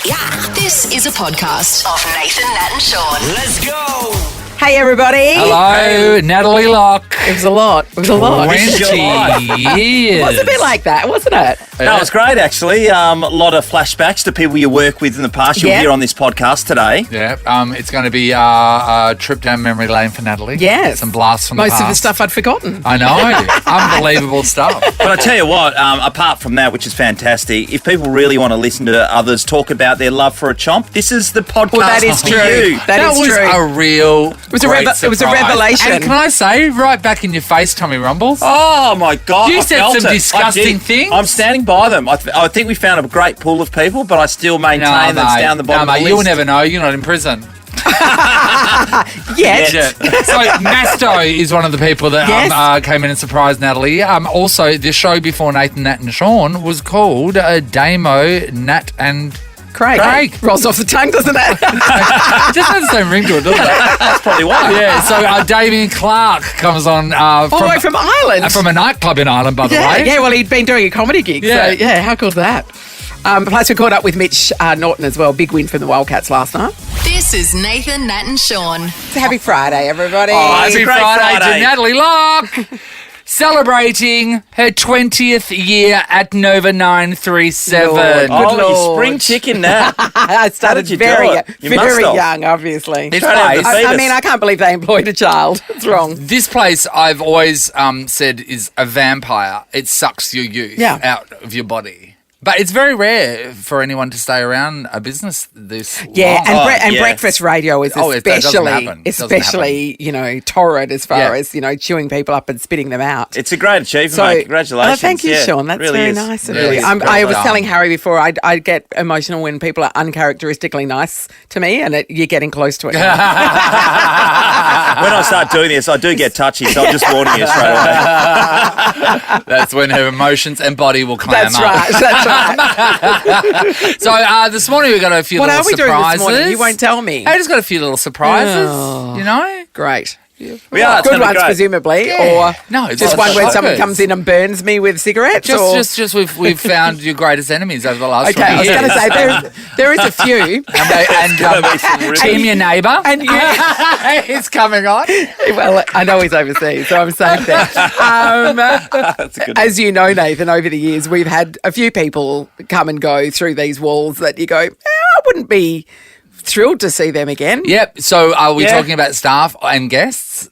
Yeah. This is a podcast of Nathan, Nat and Sean. Let's go. Hey, everybody. Hello, Natalie Locke. It was a lot. 20 years. It was a bit like that, wasn't it? That was great, actually. A lot of flashbacks to people you work with in the past. You'll hear on this podcast today. Yeah, it's going to be a trip down memory lane for Natalie. Yes. Some blasts from the Most past. of the stuff I'd forgotten. I know. Unbelievable stuff. But I tell you what, apart from that, which is fantastic, if people really want to listen to others talk about their love for a chomp, this is the podcast Well, that is for true. you. That is was true. a real It was a revelation. And can I say, right back in your face, Tommy Rumbles? Oh, my God. You I said felt some it. disgusting I did. things. I'm standing by them. I think we found a great pool of people, but I still maintain that's down the bottom of the mate, list. you'll never know. You're not in prison. Yes. Yeah. So Masto is one of the people that came in and surprised Natalie. Also, the show before Nathan, Nat and Sean was called Damo, Nat and Craig. Rolls off the tongue, doesn't it? It just has the same ring to it, doesn't it? That's probably why. Yeah, so Damien Clark comes on All the way from Ireland. from a nightclub in Ireland, by the way. Yeah, well, he'd been doing a comedy gig. Yeah. So, how cool is that? Plus, we caught up with Mitch Norton as well. Big win from the Wildcats last night. This is Nathan, Nat and Sean. Happy Friday, everybody. Oh, Happy Great Friday Friday. to Natalie Locke, celebrating her 20th year at Nova 937. Lord. Oh, Lord. you spring chicken, Nat. I started did you very, do it? You must very have. young, obviously. This Straight out of place, the I mean, I can't believe they employed a child. It's wrong. this place I've always said is a vampire. It sucks your youth out of your body. But it's very rare for anyone to stay around a business this Yeah, long. and yeah. breakfast radio is That doesn't happen. It doesn't especially torrid as far as chewing people up and spitting them out. It's a great achievement, mate. Congratulations. Oh, thank you, Yeah, Sean. That's really very is. nice of Really you. is. I Well was done. telling Harry before, I get emotional when people are uncharacteristically nice to me, and you're getting close to it. When I start doing this, I do get touchy, so I'm just warning you straight away. That's when her emotions and body will clam That's up. right. That's right. So this morning we got a few What little are we doing surprises. this morning? You won't tell me. I just got a few little surprises, you know? Great. We are. It's Good gonna be ones, great. presumably, or No, it's just not one where someone shoppers. comes in and burns me with cigarettes. or... Just we've found your greatest enemies over the last Okay, I was 20 going to years. say there is a few. and gonna be some real- Team your neighbour. And you, It's coming on. well, I know he's overseas, so I'm safe there. That's a good As you know, Nathan, over the years, we've had a few people come and go through these walls that you go, I wouldn't be thrilled to see them again. Yep. So are we Yeah. talking about staff and guests?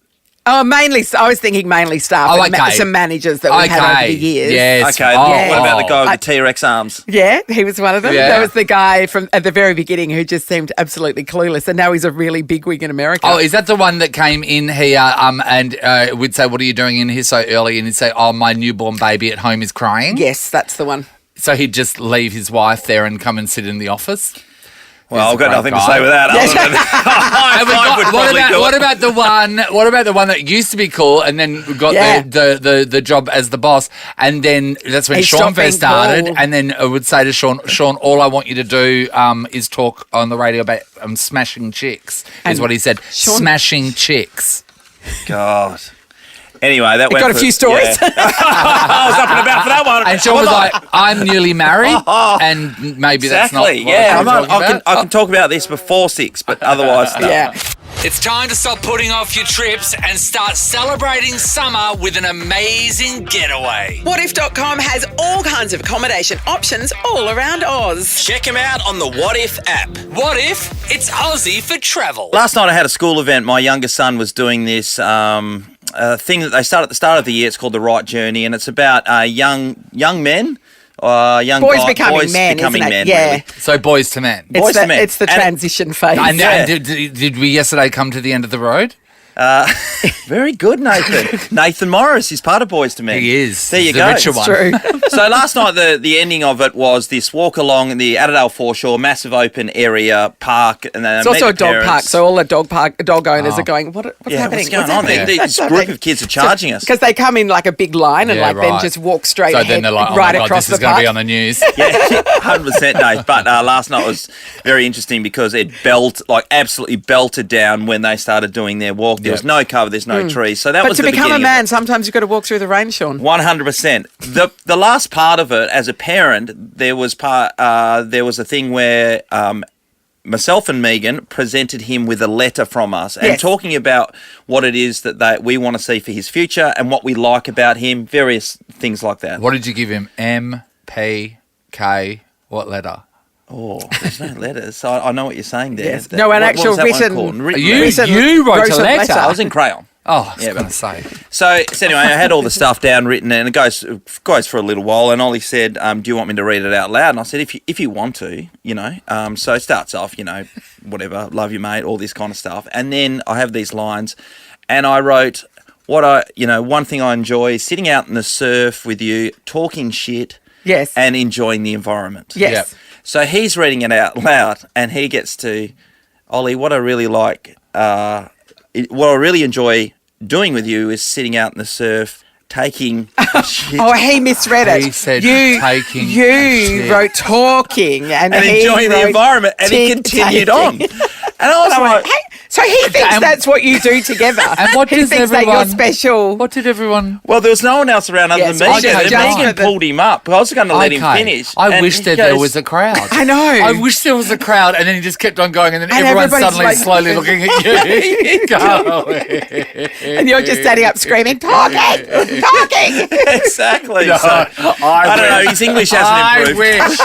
Oh, mainly, I was thinking mainly staff Oh, and okay. some managers that we've had over the years. Yes. Okay, Oh. what about the guy with the T-Rex arms? Yeah, he was one of them. Yeah. That was the guy from at the very beginning who just seemed absolutely clueless, and now he's a really big wig in America. Oh, is that the one that came in here and would say, "What are you doing in here so early?" And he'd say, "Oh, my newborn baby at home is crying." Yes, that's the one. So he'd just leave his wife there and come and sit in the office. Well, I've He's a got nothing great to guy. say with that. Other than And we I would got- probably do what it. about the one? What about the one that used to be cool and then got Yeah. the job as the boss? And then that's when He Sean stopped being first started. cool. And then I would say to Sean, all I want you to do is talk on the radio about smashing chicks. Is And what he said. Sean- Smashing chicks. God. Anyway, that went Got a for- few stories. yeah. I was up and about for that one. And Sean was like, "I'm newly married, and maybe that's not." Exactly. what Yeah, I'm talking about. I can talk about this before 6, but otherwise, no. Yeah. It's time to stop putting off your trips and start celebrating summer with an amazing getaway. Whatif.com has all kinds of accommodation options all around Oz. Check him out on the What If app. What if it's Aussie for travel? Last night I had a school event. My youngest son was doing this thing that they start at the start of the year. It's called The Right Journey, and it's about young men, young Boys guys, becoming men, becoming isn't it? men. Yeah. Really. So boys to men. Boys to men. It's the And- transition phase. And, Yeah. did we yesterday come to the end of the road? Very good, Nathan. Nathan Morris is part of Boys to Men. He is. There you The go. richer one. True. So last night, the ending of it was this walk along the Adelaide foreshore, massive open area park, and then It's also a dog park, so all the dog owners are going, what's happening? what's going on? happening? This group of kids are charging us. Because they come in like a big line and Yeah, then right. just walk straight So ahead, then they're like, "Oh right my God, across this is the going to park. be on the news." Yeah, 100%, Nate. But last night was very interesting because it absolutely belted down when they started doing their walk. There There's no cover. There's no trees. So that was But the to become a beginning of man, it. sometimes you've got to walk through the rain, Sean. 100%. The last part of it, as a parent, there was a thing where myself and Megan presented him with a letter from us and talking about what it is that we want to see for his future and what we like about him, various things like that. What did you give him? M, P, K, what letter? Oh, there's no letters. So I know what you're saying there. Yes. No, an actual what was that written- one called? You wrote a letter. I was in crayon. Oh, I was going to say. So anyway, I had all the stuff down written, and it goes for a little while. And Ollie said, "Do you want me to read it out loud?" And I said, "If you want to, you know." So it starts off, you know, whatever, love you, mate, all this kind of stuff. And then I have these lines, and I wrote one thing I enjoy is sitting out in the surf with you, talking shit, and enjoying the environment. Yes. Yep. So he's reading it out loud, and he gets to, Ollie, what I really like, what I really enjoy doing with you is sitting out in the surf, taking shit. Oh, he misread it. He said taking You shit. wrote talking and he enjoying the wrote environment, and he continued on. taking. And I was like, Hey, so he thinks that's what you do together. And what he does thinks that everyone- you're special. What did everyone... well, there was no one else around other Yes, than okay, Megan. just Megan for the- pulled him up. I was going to let him finish. I and wish he that there goes- was a crowd. I know. I wish there was a crowd, and then he just kept on going, and then And everyone's everybody's suddenly like- slowly looking at you. And you're just standing up screaming, talking. Exactly. No, So, I don't know. His English hasn't I improved. wish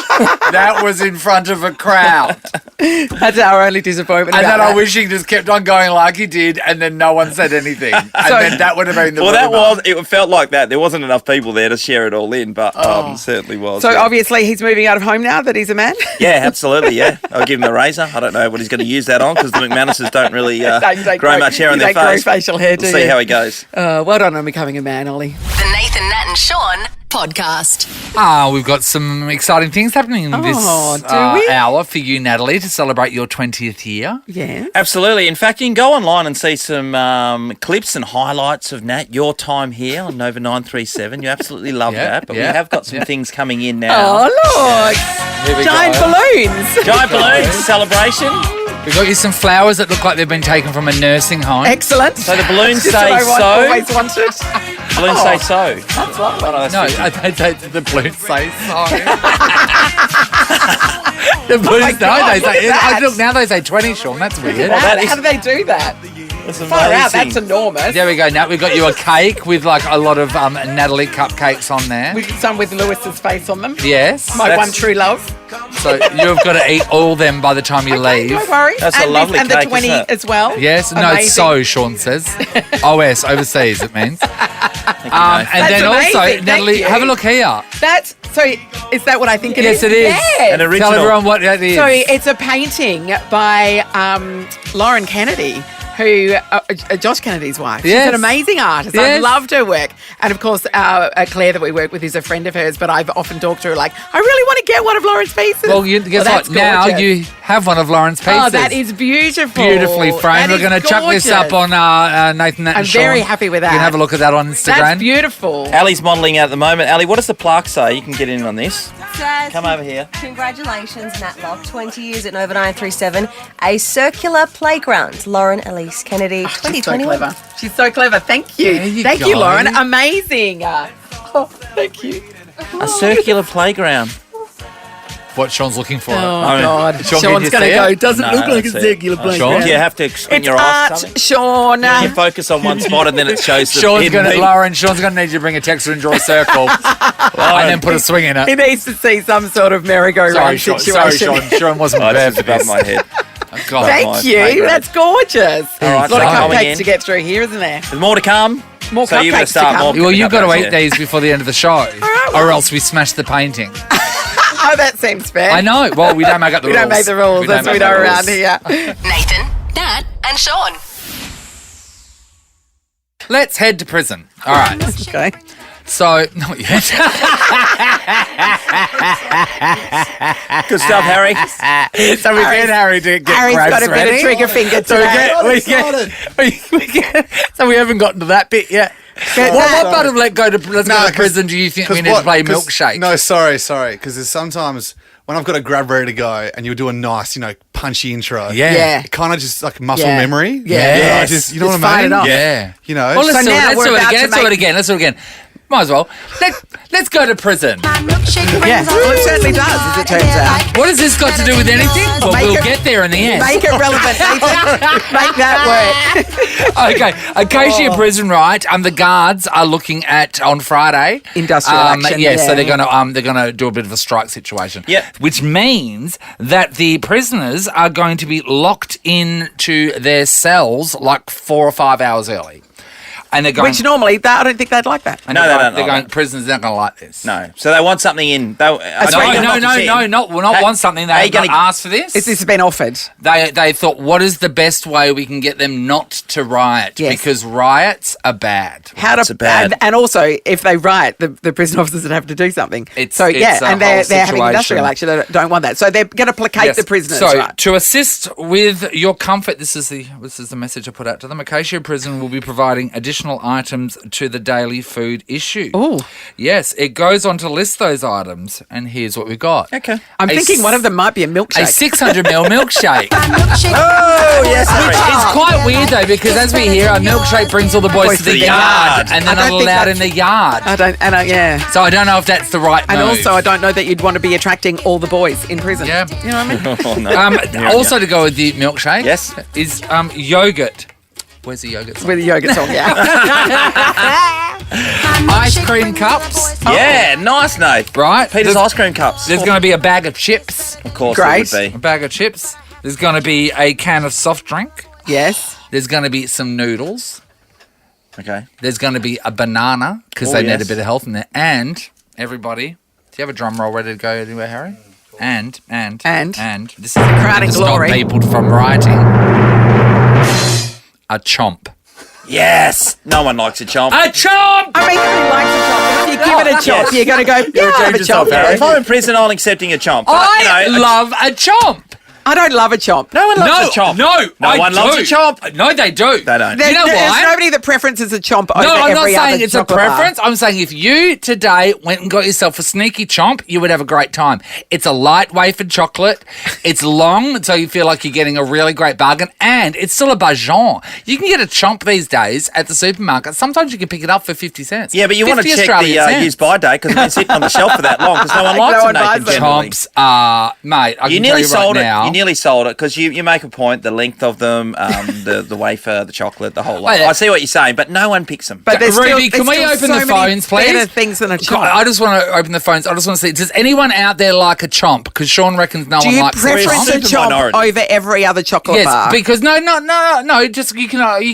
that was in front of a crowd. That's our only disappointment And about then I that. wish he just kept on going like he did, and then no one said anything. And then that would have been the Well, it felt like that. There wasn't enough people there to share it all in, but certainly was. So yeah. obviously he's moving out of home now that he's a man. Yeah, absolutely, yeah. I'll give him the razor. I don't know what he's going to use that on because the McManuses don't really grow much hair on their Grow face. facial hair, do We'll see you? how he goes. Well done on becoming a man, Ollie. The Nathan, Nat and Sean podcast. We've got some exciting things happening this do we? hour for you, Natalie, to celebrate your 20th year. Yeah. Absolutely. In fact, you can go online and see some clips and highlights of Nat, your time here on Nova 937. You absolutely love that. But we have got some things coming in now. Oh, look. Here we Giant go. balloons. Giant balloons celebration. We've got you some flowers that look like they've been taken from a nursing home. Excellent. So the balloons Just say what I so. always wanted. Balloons say so. That's lovely. No, the balloons say so. The balloons, God, they look say. at that. Look, now they say 20, Sean. That's weird. that is- How do they do that? That's Far out. amazing. That's enormous. There we go. Now we've got you a cake with like a lot of Natalie cupcakes on there. With some with Lewis's face on them. Yes. My That's- one true love. So you've got to eat all them by the time you leave. No worries. That's a and lovely and cake, the 20 isn't it? as well. Yes. No, Amazing. it's so, Sean says. OS, overseas, it means. And That's then also, amazing. Natalie, Thank have a you. look here. That's so. Is that what I think it Yes, is? it is. Yes. An original. Tell everyone what that is. So it's a painting by Lauren Kennedy, who Josh Kennedy's wife. She's Yes. an amazing artist. I Yes. loved her work. And of course, Claire that we work with is a friend of hers, but I've often talked to her like, I really want to get one of Lauren's pieces. Well, guess that's what? Now gorgeous. you have one of Lauren's pieces. Oh, that is beautiful. beautifully framed. That We're is going to chuck this up gorgeous. on Nathan, Nat and I'm Sean. very happy with You can that. have a look at that on Instagram. That's beautiful. Ali's modelling out at the moment. Ali, what does the plaque say? You can get in on this. Says, Come over here. Congratulations, Nat Locke. 20 years at Nova 937. A circular playground. Lauren Elise Kennedy, She's so 2021. clever. She's so clever. Thank you. There you Thank go. you, Lauren. Amazing. Oh, thank you. A circular playground. What Sean's looking for. Oh, God. Sean, Sean's can you going to see go, it? doesn't No, look like a that's it. circular Sean, playground. do you have to squint It's your eyes? or art, something? Sean. You focus on one spot and then it shows the Sean's hidden going to, thing. Lauren, Sean's going to need you to bring a texter and draw a circle and then put a swing in He it. needs to see some sort of merry-go-round Sorry, situation. Sean. Sean wasn't Oh, prepared this for is above this. my head. Oh, God. Thank my you. playground. That's gorgeous. All right, a lot of so coming cupcakes in. to get through here, isn't there? There's more to come. More So you better cupcakes to start come. more. Well, you've got to Cupcakes, eat yeah. these before the end of the show, right, or else we smash the painting. Oh, that seems fair. I know. Well, we don't make up the We rules. don't make the rules. That's what we make do the around rules. here. Nathan, Nat and Sean. Let's head to prison. All right. Okay. So, not yet. Good stuff, Harry. So we get Harry to get Harry's grabs got a bit ready. of trigger finger So today. so we haven't gotten to that bit yet. What part of let's go to prison do you think we need to play milkshake? No, sorry, because there's sometimes when I've got a grab ready to go and you'll do a nice, punch punchy intro. Yeah. Kind of just like muscle Yeah. memory. Yeah. Like, just, you know Just what I fire mean? it off. Yeah. You know? Well, let's So do it. now Let's we're do it about again. to Let's do it make- again. Let's do it again. Might as well. Let's go to prison. Yeah, well, it certainly does, as it turns out. What has this got to do with anything? Well, Make we'll it- get there in the end. Make it relevant, Nathan. Make that work. Okay, Acacia Prison, right? The guards are looking at on Friday Industrial action, Yeah, so yeah. they're gonna do a bit of a strike situation. Yeah. Which means that the prisoners are going to be locked into their cells like 4 or 5 hours early, and they're going. Which normally, I don't think they'd like that. and No, they're they going- don't They're like going. that. Prisoners aren't going to like this. No. So they want something in. They, No, not How you not gonna- ask for this. This has been offered. They thought, what is the best way we can get them not to riot? Yes. Because riots are bad. How That's to a bad- and also if they riot, the prison officers would have to do something. It's so a and whole they're having situation. industrial action. They don't want that. So they're going to placate Yes. the prisoners. So right? to assist with your comfort, this is the message I put out to them. Acacia Prison will be providing additional items to the daily food issue. Oh. Yes, it goes on to list those items, and here's what we got. Okay. I'm A thinking one of them might be a A milkshake. 600ml milkshake. Oh, yes. It's quite weird though, because as we hear, a milkshake brings all the boys to the yard, and they're I not don't think allowed in that's- the yard. yeah. So I don't know if that's the right And move. also, I don't know that you'd want to be attracting all the boys in prison. Yeah. You know what I mean? Oh, no. Yeah, Also to go with the milkshake, Yes. is yogurt. Where's the yogurt? With the yogurt song, yeah. Ice cream cups, Yeah, nice, Nate. right? Peter's ice cream cups. There's going to be a bag of chips. Of course, Great. it A would be. bag of chips. There's going to be a can of soft drink. Yes. There's going to be some noodles. Okay. There's going to be a banana because Oh, they need yes. a bit of health in there. And everybody, do you have a drum roll ready to go anywhere, Harry? And this is Crowning to stop glory. people from writing. A chomp. Yes. No one likes a chomp. A chomp! I mean, who likes a chop? If you give it a chop, Yes. you're going to go, yeah, I'll have a chop. If I'm in prison, I'm accepting a chomp. But, I you know, love a chomp. I don't love a chop. no one loves a chomp. No No one loves a chomp. No, they do. They don't. You know There's why? nobody that preferences a chomp over No, I'm not every other saying it's a chocolate bar. preference. I'm saying if you today went and got yourself a sneaky chomp, you would have a great time. It's a light wafered chocolate. It's long, so you feel like you're getting a really great bargain, and it's still a bajon. You can get a chomp these days at the supermarket. Sometimes you can pick it up for 50 cents. Yeah, but you want to 50 check the Australian cents. use by date because it's been sitting on the shelf for that long because no one likes No them, one buys Nathan, them. generally. Chomps are, mate, I You can nearly tell you right sold now. it. You nearly sold it because you make a point. The length of them, the wafer, the chocolate, the whole lot. Oh, yeah. I see what you're saying, but no one picks them. But there's Ruby, still, can we there's open still the so many phones, please? better things than a chomp. I just want to open the phones. I just want to see, does anyone out there like a chomp? Because Sean reckons no Do one you likes a preference chomp. a Super chomp minority. over every other chocolate Yes, bar? because no. Just you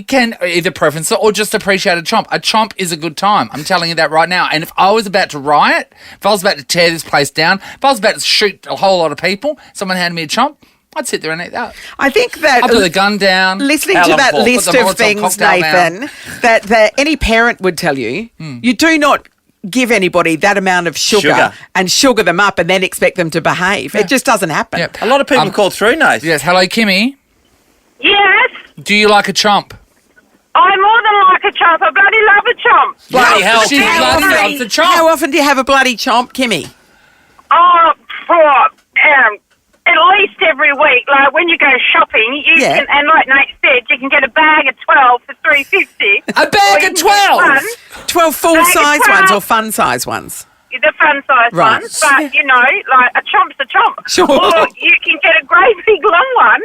can either preference it or just appreciate a chomp. A chomp is a good time. I'm telling you that right now. And if I was about to riot, if I was about to tear this place down, if I was about to shoot a whole lot of people, someone handed me a chomp, I'd sit there and eat that. I think that I'd put the gun down. listening How to long that for? list Put the of Molotov things, cocktail down. Nathan, that any parent would tell you, you do not give anybody that amount of sugar and sugar them up and then expect them to behave. It just doesn't happen. Yep. A lot of people call through, Nate. Yes, hello, Kimmy. Yes, Do you like a chomp? I more than like a chomp. I bloody love a chomp. Bloody hell, She Kimmy. bloody loves a chomp. How often do you have a bloody chomp, Kimmy? Oh, at least every week. Like when you go shopping, you Yeah. can, and like Nate said, you can get a bag of 12 for $3.50. A bag of 12? 12 full-size Bag of 12. ones or fun-size ones? The fun size Right. ones, but you know, like a chomp's a chomp. Sure. Or you can get a great big long one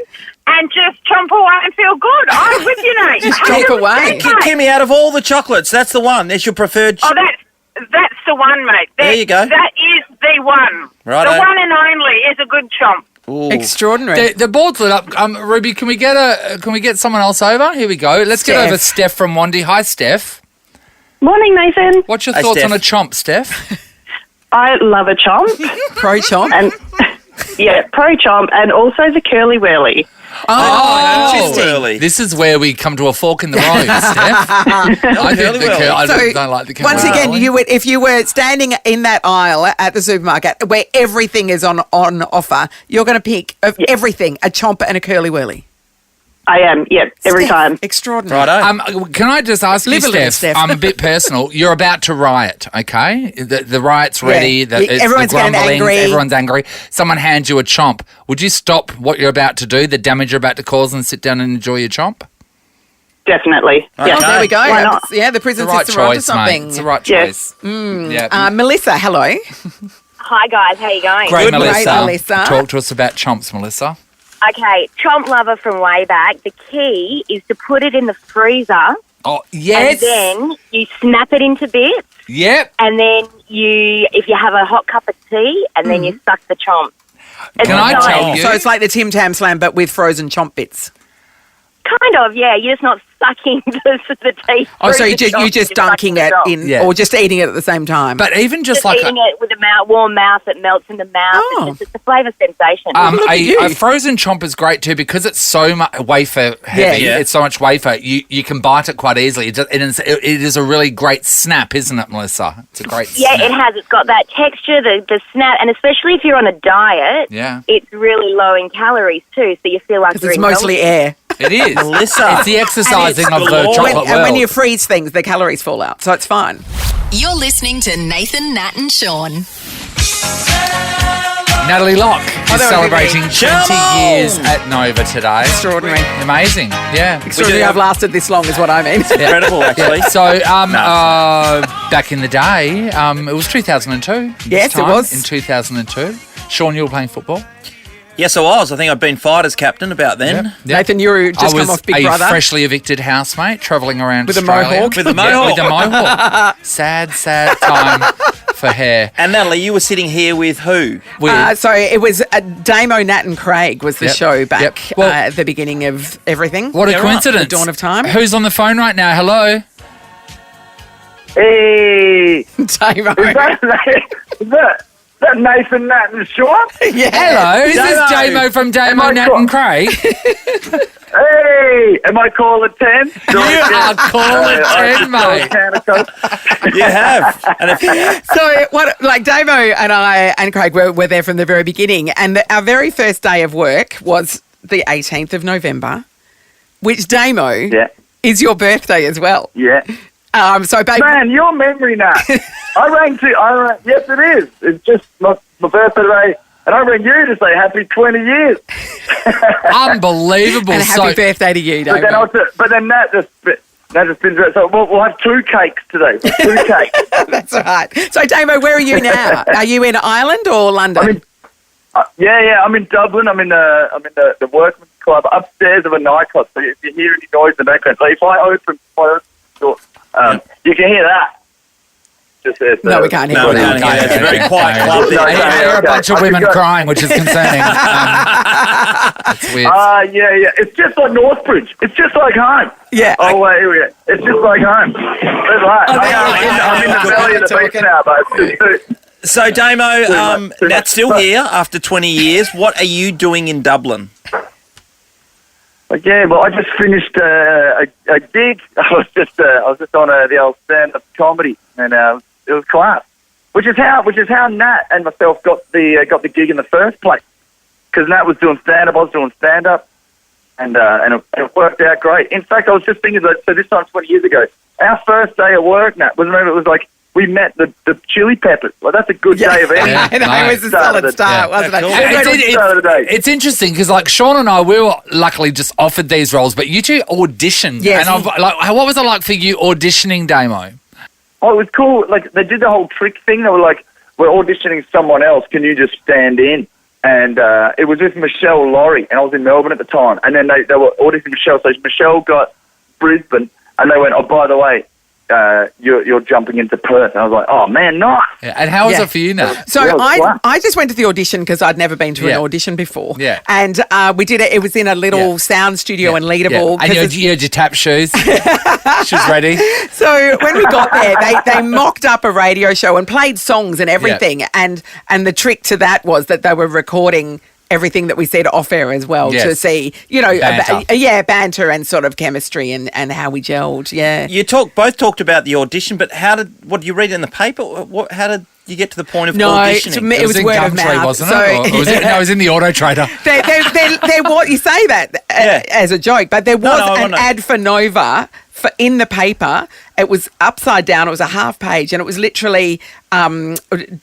and just chomp away and feel good. I'm with you, Nate. Just chomp 100%, away. mate. Kimmy, out of all the chocolates, that's the one. That's your preferred. Oh, that's the one, mate. There you go. That is the one. Righto. The one and only is a good chomp. Ooh. Extraordinary. The board's lit up. Ruby, can we get someone else over? Here we go. Let's get Steph. over Steph from Wandy. Hi, Steph. Morning, Nathan. What's your Hey, thoughts Steph. on a chomp, Steph? I love a chomp, Pro-chomp. and pro chomp, and also the curly whirly. Oh, interesting. Early. This is where we come to a fork in the road, Steph. I think I So, don't like the curly once again, whirly. if you were standing in that aisle at the supermarket where everything is on offer, you're going to pick of everything, a chomp and a curly whirly. I am, yeah, every Steph, time. Extraordinary. Righto. Can I just ask Live you, a little, Steph? Steph. I'm a bit personal. You're about to riot, okay? The riot's ready. Yeah. Everyone's the getting grumblings, angry. Everyone's angry. Someone hands you a chomp. Would you stop what you're about to do, the damage you're about to cause, and sit down and enjoy your chomp? Definitely. Okay. Yeah. Oh, there we go. Why not? Yeah, the It's prison the right system are onto choice, something. mate. It's the right Yes. choice. Yeah. Melissa, hello. Hi guys, how you going? Great, Good, Melissa. Melissa. Talk to us about chomps, Melissa. Okay, chomp lover from way back. The key is to put it in the freezer Oh, yes. and then you snap it into bits Yep. and then if you have a hot cup of tea and then you suck the chomp. It's Can I nice. tell you? So it's like the Tim Tam Slam, but with frozen chomp bits. Kind of, yeah. You're just not sucking the tea. Oh, so through you're the chomp, just you're dunking sucking it chomp. in, Yeah. or just eating it at the same time. But even just Just like eating it with a warm mouth, it melts in the mouth. Oh. It's a flavour sensation. Look at you. a frozen chomp is great too because it's so much wafer heavy. Yeah. It's so much wafer. You can bite it quite easily. It is a really great snap, isn't it, Melissa? It's a great Yeah, snap. it has. It's got that texture, the snap, and especially if you're on a diet, Yeah. it's really low in calories too, so you feel like because you're it's mostly indulging. air. It is. Melissa. It's the exercising of the galore. chocolate And world. when you freeze things, the calories fall out, so it's fine. You're listening to Nathan, Nat, and Sean. Natalie Locke is that would be celebrating me. 20 Come on. years at Nova today. Extraordinary. Amazing. Yeah. Extraordinary I've lasted this long is what I mean. Incredible, actually. So, back in the day, it was 2002. this Yes, it time, was. In 2002. Sean, you were playing football? Yes, I was. I think I'd been fired as captain about then. Yep. Nathan, you just I was come off Big a Brother. freshly evicted housemate travelling around With a Australia. mohawk? With a Yeah, mohawk. with a mohawk. Sad time for hair. And Natalie, you were sitting here with who? So it was Damo, Nat and Craig was the Yep. show back Yep. Well- at the beginning of everything. What a Yeah, right. coincidence. The dawn of time. Who's on the phone right now? Hello? Hey, Damo. is that Nathan, Nat and Sean? Yeah. Hello? Is this Damo. Damo from Damo, Am I Nat cool? and Craig? Hey, am I caller 10? You are caller 10, mate. You have. And if, So what? Like Damo and I and Craig were there from the very beginning, and our very first day of work was the 18th of November, which Damo Yeah, is your birthday as well. yeah. So babe, Man, your memory, Nat. I rang, yes, it is. It's just my birthday today, and I rang you to say happy 20 years. Unbelievable. and happy birthday to you, Damo. But then Nat just spins around. So we'll have 2 cakes today. 2 cakes. That's all right. So Damo, where are you now? Are you in Ireland or London? I'm in, yeah. I'm in Dublin. I'm in the Workman's Club upstairs of a nightclub. So if you hear any noise in the background, so if I open the door, you can hear that. Just No, we can't hear no, we that. can't hear that. It's a very quiet club there. I hear a Okay. bunch of I women forgot. crying, which is concerning. It's weird. Yeah. It's just like Northbridge. It's just like home. Yeah. Oh, wait, here we go. It's just like home. That's right. I'm in the belly of the beast now, but So, Damo, much, too Nat's much. still here after 20 years. What are you doing in Dublin? yeah, well, I just finished a gig. I was just on the old stand-up comedy, and it was class. Which is how Nat and myself got the gig in the first place. Because Nat was doing stand-up, I was doing stand-up, and it worked out great. In fact, I was just thinking that, so this time 20 years ago, our first day of work, Nat, it was like we met the Chili Peppers. Well, that's a good day of any. Yeah. I know, it was a solid start, wasn't it? Cool. It's interesting because, like, Sean and I, we were luckily just offered these roles, but you two auditioned. Yes. And what was it like for you auditioning, Damo? Oh, it was cool. Like, they did the whole trick thing. They were like, we're auditioning someone else. Can you just stand in? And it was with Michelle Laurie, and I was in Melbourne at the time. And then they were auditioning Michelle. So Michelle got Brisbane, and they went, oh, by the way, you're jumping into Perth. And I was like, oh, man, nice. Yeah. And how was Yeah. it for you, Nat? So Yeah, it was fun. I just went to the audition because I'd never been to Yeah. an audition before. Yeah. And we did it. It was in a little Yeah. sound studio in Leaderville. And 'cause you had your tap shoes. She was ready. So when we got there, they mocked up a radio show and played songs and everything. And the trick to that was that they were recording everything that we said off air as well Yes. to see, you know, Banter. banter and sort of chemistry and how we gelled. Yeah. You both talked about the audition, but what did you read in the paper? How did you get to the point of auditioning? It was in word of Gumtree, mouth. wasn't So- it? Or was it? No, it was in the Auto Trader. There was, you say that as a joke, but there was an ad for Nova in the paper. It was upside down. It was a half page, and it was literally, do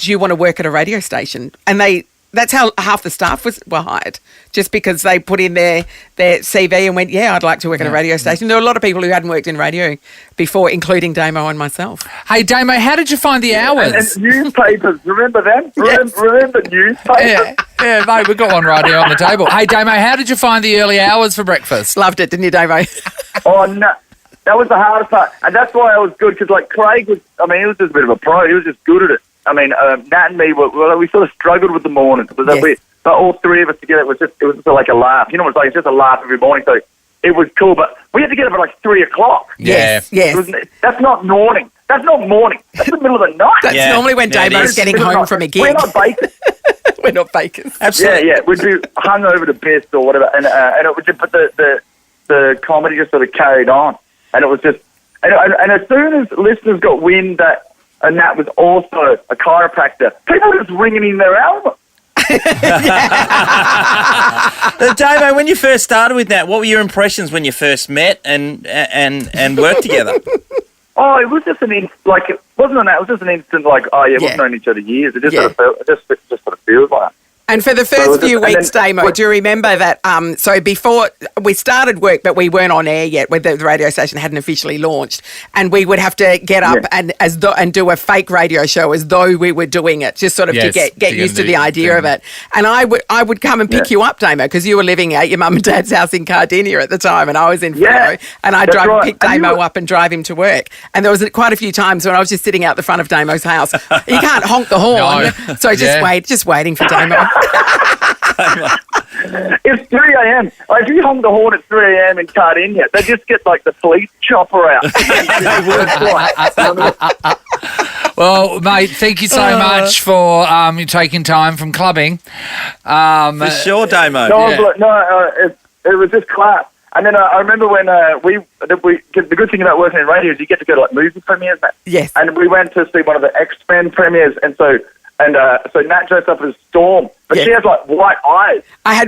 you want to work at a radio station? And that's how half the staff were hired, just because they put in their CV and went, yeah, I'd like to work at a radio station. There were a lot of people who hadn't worked in radio before, including Damo and myself. Hey, Damo, how did you find the hours? And newspapers, remember them? Yes. Remember newspapers? Yeah, mate, we've got one right here on the table. Hey, Damo, how did you find the early hours for breakfast? Loved it, didn't you, Damo? Oh, no. That was the hardest part. And that's why I was good, because, like, Craig was, I mean, he was just a bit of a pro. He was just good at it. I mean, Nat and me, we sort of struggled with the mornings. But all three of us together, it was just like a laugh. You know what it's like? It's just a laugh every morning. So it was cool. But we had to get up at like 3 o'clock. Yes. That's not morning. That's not morning. That's the middle of the night. That's normally when Damo's getting home from a gig. We're not bakers. We're not bakers. Absolutely. Yeah. We'd be hung over to best or whatever. And it was just, but the comedy just sort of carried on. And it was just, and as soon as listeners got wind that Nat was also a chiropractor, people were just ringing in their album. Davo, when you first started with Nat, what were your impressions when you first met and worked together? Oh, it was just it wasn't an, it was just an instant like, oh yeah, we've known each other years. It just sort of felt, it just sort of feels like that. And for the first few weeks, Damo, do you remember that? So before we started work, but we weren't on air yet, where the radio station hadn't officially launched, and we would have to get up and do a fake radio show as though we were doing it, just sort of to get used to the idea of it. And I would come and pick you up, Damo, because you were living at your mum and dad's house in Cardinia at the time, and I was in Freo, and I'd drive and pick Damo up and drive him to work. And there was quite a few times when I was just sitting out the front of Damo's house. You can't honk the horn, so just waiting for Damo. It's 3 a.m. Like, if you hung the horn at 3 a.m. in Cardinia, they just get like the police chopper out. Well, mate, thank you so much for you taking time from clubbing. For sure, Damo. It was just class. And then I remember when the good thing about working in radio is you get to go to like movie premieres. Yes. And we went to see one of the X-Men premieres, and so Nat dressed up as Storm, but she has like white eyes. I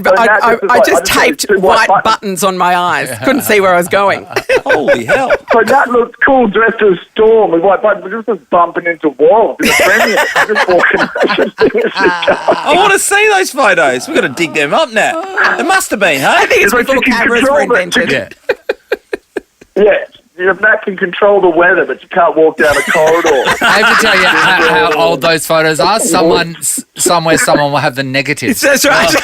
just taped white buttons on my eyes. Couldn't see where I was going. Holy hell! So Nat looked cool dressed as Storm with white buttons, but just bumping into walls in the premiere. Just walking. I want to see those photos. We've got to dig them up, Nat. There must have been, huh? I think it's before cameras were invented. Yeah. Nat can control the weather, but you can't walk down a corridor. I have to tell you how old those photos are. Someone will have the negatives. That's right.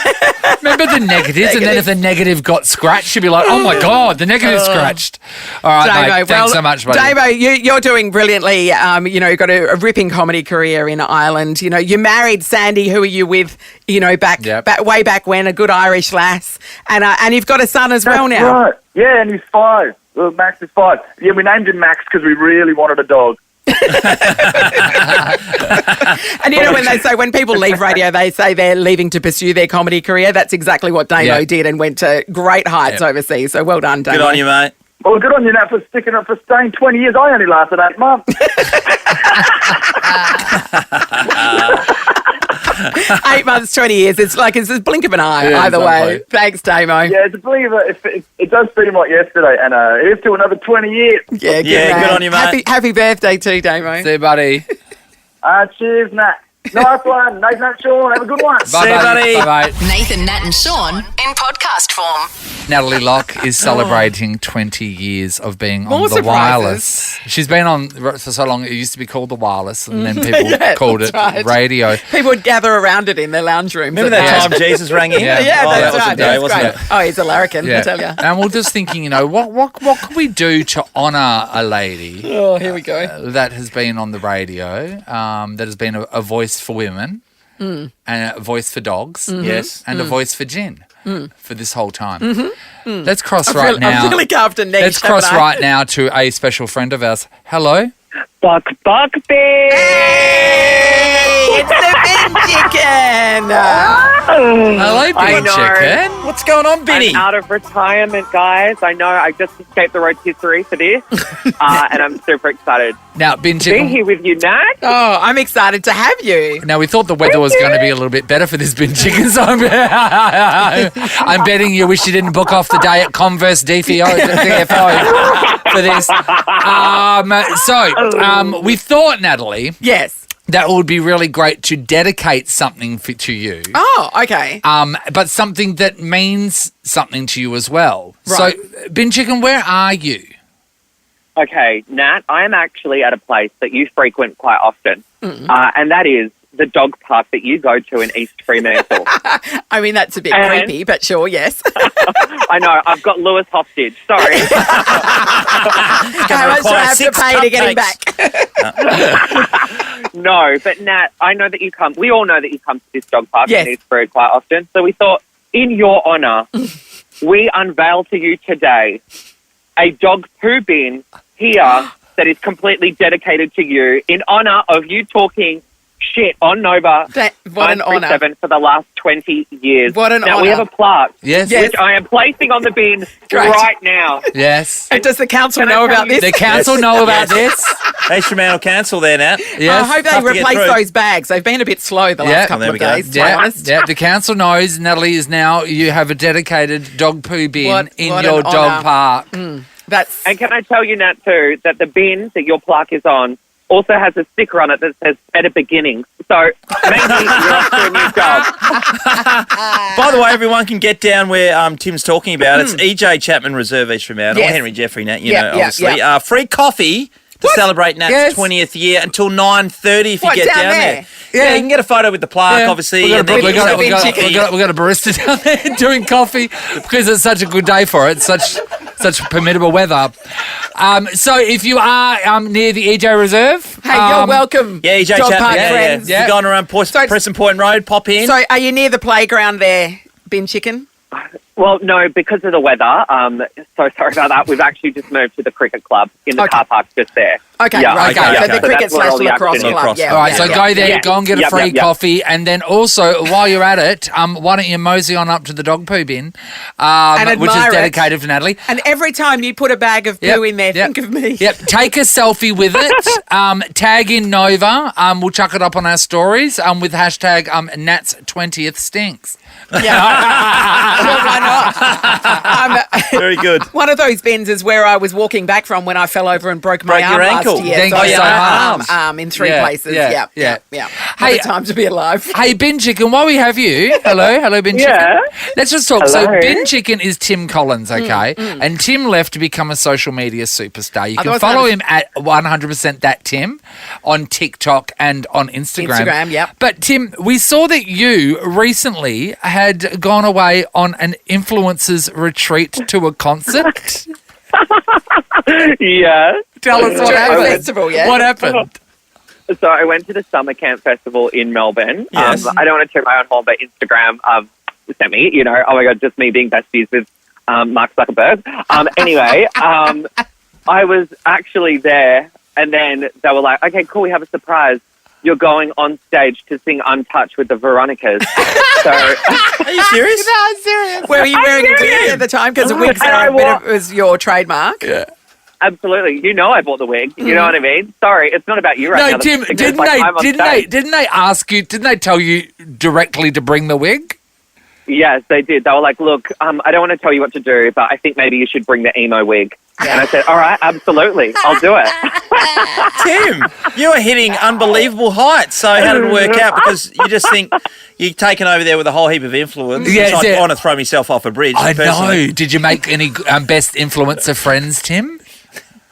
Remember the negatives? And then if the negative got scratched, you'd be like, oh my God, the negative's scratched. All right, Damo, mate, thanks so much, buddy. Damo, you're doing brilliantly. You've got a ripping comedy career in Ireland. You know, you married Sandy, who are you with, way back when, a good Irish lass. And you've got a son as well now. Right. Yeah, and he's 5. Max is 5. Yeah, we named him Max because we really wanted a dog. And you know when people leave radio, they say they're leaving to pursue their comedy career. That's exactly what Damo did and went to great heights overseas. So well done, Damo. Good on you, mate. Well, good on you, Nat, for sticking up for staying 20 years. I only lasted 8 months. 8 months, 20 years. It's a blink of an eye either way. Thanks, Damo. Yeah, it's a blink of it does seem like yesterday, and here's to another 20 years. Yeah, good on you, mate. Happy birthday too, Damo. See you, buddy. Cheers, Nat. Nice one. Nathan, Nat, Sean. Have a good one. Bye, See you, buddy. Bye-bye. Nathan, Nat and Sean in podcast form. Natalie Locke is celebrating 20 years of being on More the surprises. Wireless. She's been on for so long, it used to be called the Wireless, and then people called it radio. People would gather around it in their lounge rooms. Remember that time Jesus rang in? Yeah, that that's was right. a day, That's wasn't great. it? Oh, he's a larrikin, I tell you. And we're just thinking, what could we do to honour a lady Oh, here we go. that has been on the radio, that has been a voice for women, and a voice for dogs, Yes. and a voice for gin for this whole time. Let's cross right now. I've really carved a niche. Let's cross right now to a special friend of ours. Hello. Buck Bear. It's the bin chicken. Hello, I Bin know. Chicken. What's going on, Benny? I'm out of retirement, guys. I know. I just escaped the rotisserie for this, and I'm super excited Now, Bin to be Chicken. here with you, Nat. Oh, I'm excited to have you. Now, we thought the weather was going to be a little bit better for this Bin Chicken, so I'm betting you wish you didn't book off the day at Converse DFO for this. We thought, Natalie, Yes. that it would be really great to dedicate something to you. Oh, okay. But something that means something to you as well. Right. So, Bin Chicken, where are you? Okay, Nat, I am actually at a place that you frequent quite often, and that is the dog park that you go to in East Fremantle. I mean, that's a bit And- creepy, but sure, yes. I know, I've got Lewis hostage. Sorry. How much do I have to pay to get him back? No, but Nat, I know that you come. We all know that you come to this dog park Yes. in Eastbury quite often. So we thought, in your honour, we unveil to you today a dog poo bin here that is completely dedicated to you in honour of you talking shit on Nova What an honour. 937 for the last 20 years. What an Now, we have honour. a plaque, Yes. Yes. which I am placing on the bin Great. right now. Yes. And does the council Can I know tell about you- this? The council know about this? Hey, Fremantle Council there, Nat. Yes. I hope Tough they to get replace through. those bags. They've been a bit slow the last Yeah. couple There of we go. days, to be honest. Yeah, the council knows, Natalie, is now you have a dedicated dog poo bin What in an your dog honour. park. That's And can I tell you, Nat, too, that the bin that your plaque is on also has a sticker on it that says Better Beginnings. So maybe you're off to a new job. By the way, everyone can get down where Tim's talking about. It's EJ Chapman Reserve East Fremantle. Yes. Henry Jeffrey, Nat, you Yeah, know, yeah, obviously. yeah. Free coffee to celebrate Nat's Yes. 20th year until 9:30 if you What, get down down there. there? Yeah, you can get a photo with the plaque, obviously. We've and then got, get yourself we a got, coffee. we got a barista down there doing coffee because it's such a good day for it. Such permittable weather. So if you are near the EJ Reserve, hey, you're welcome. Yeah, EJ dog Chapman. park Yeah, friends. yeah. You're going around Crescent Point Road, pop in. So, are you near the playground there, Bin Chicken? Well, no, because of the weather. So sorry about that. We've actually just moved to the cricket club in the Okay. car park just there. Okay, Yeah, right. okay, So okay. the So cricket that's where all / the lacrosse action is. club. Yeah, all right. yeah, So yeah. go there, Yeah. go and get a Yep, free yep, yep. coffee, and then also while you're at it, why don't you mosey on up to the dog poo bin, And which is admire it. dedicated for Natalie. And every time you put a bag of poo Yep, in there, yep. think of me. Yep, take a selfie with it. Tag in Nova. We'll chuck it up on our stories with hashtag Nat's 20th stinks. Yeah. Well, why not? Very good. One of those bins is where I was walking back from when I fell over and broke my Broke arm your ankle. last year. Thank so you I so had much. arm in 3 Yeah, places. yeah, Yeah. yeah. Hey, Hey, time to be alive. Hey, Bin Chicken, while we have you, hello, Bin Yeah. Chicken. Let's just talk. So, Hello. Bin Chicken is Tim Collins, okay? And Tim left to become a social media superstar. You can Otherwise follow known him at 100% that Tim on TikTok and on Instagram. Instagram, yep. But, Tim, we saw that you recently had gone away on an influencers retreat to a concert. Yeah. Tell us what To a happened. festival, yeah? What happened? So I went to the Summer Camp Festival in Melbourne. Yes. I don't want to toot my own horn, but Instagram sent me, oh my God, just me being besties with Mark Zuckerberg. Anyway, I was actually there, and then they were like, okay, cool, we have a surprise. You're going on stage to sing Untouched with the Veronicas. So Are you serious? Were you wearing a wig at the time? Because wigs And are I a bit of, was your trademark. Yeah. absolutely, I bought the wig. You know what I mean? Sorry, it's not about you right now. No, Tim, It's didn't like I'm on stage. they ask you, didn't they tell you directly to bring the wig? Yes, they did. They were like, look, I don't want to tell you what to do, but I think maybe you should bring the emo wig. And I said, all right, absolutely, I'll do it. Tim, you are hitting unbelievable heights. So how did it work out? Because you just think you're taken over there with a whole heap of influence. Yes, It's like, yeah. I want to throw myself off a bridge. I personally. know. Did you make any best influencer friends, Tim?